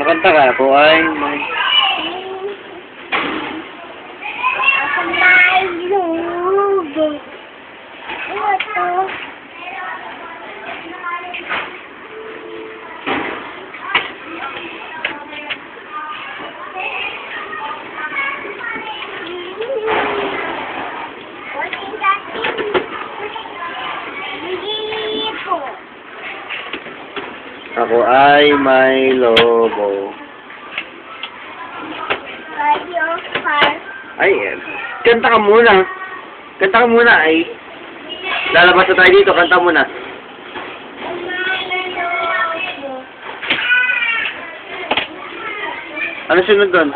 Makanta ka po ay may... May lugo. Ito. Ako ay may lobo. Ay, kanta ka muna. Kanta ka muna ay. Lalabas na tayo dito, kanta muna. Ano sunod doon?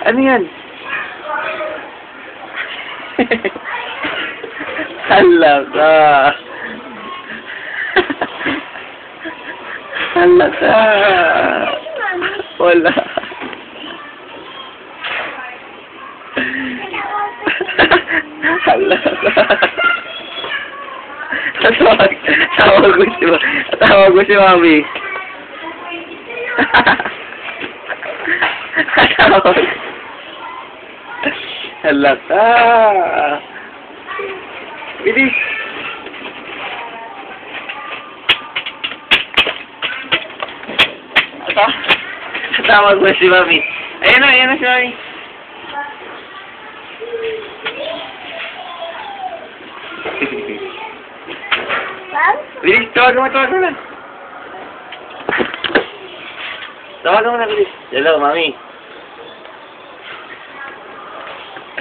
Ano yan? Hala ka. Hala ka. Wala. Hala ka. Tawag ko si Mami. Tawag. Hala ka. Bilis. Tawag mo si Mami. Ayan na si Mami. Bilis, tawag mo na. Tawag mo na, bilis. Hello, Mami.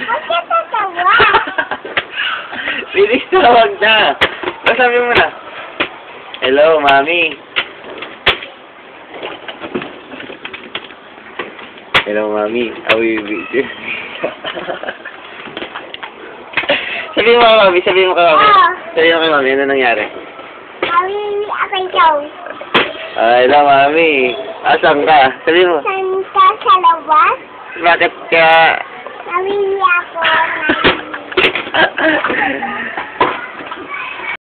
Bakit tatawa? Bilis, tawag na. Sabi mo na. Hello, Mami. Hello, Mami. Sabihin mo kay Mami. Sabihin mo kay Mami. Ano nangyari? Mami, ako ikaw. Hello, Mami. Asan ka? Sabihin mo. Saan ka sa labas? Bakit ka... Mami, ako.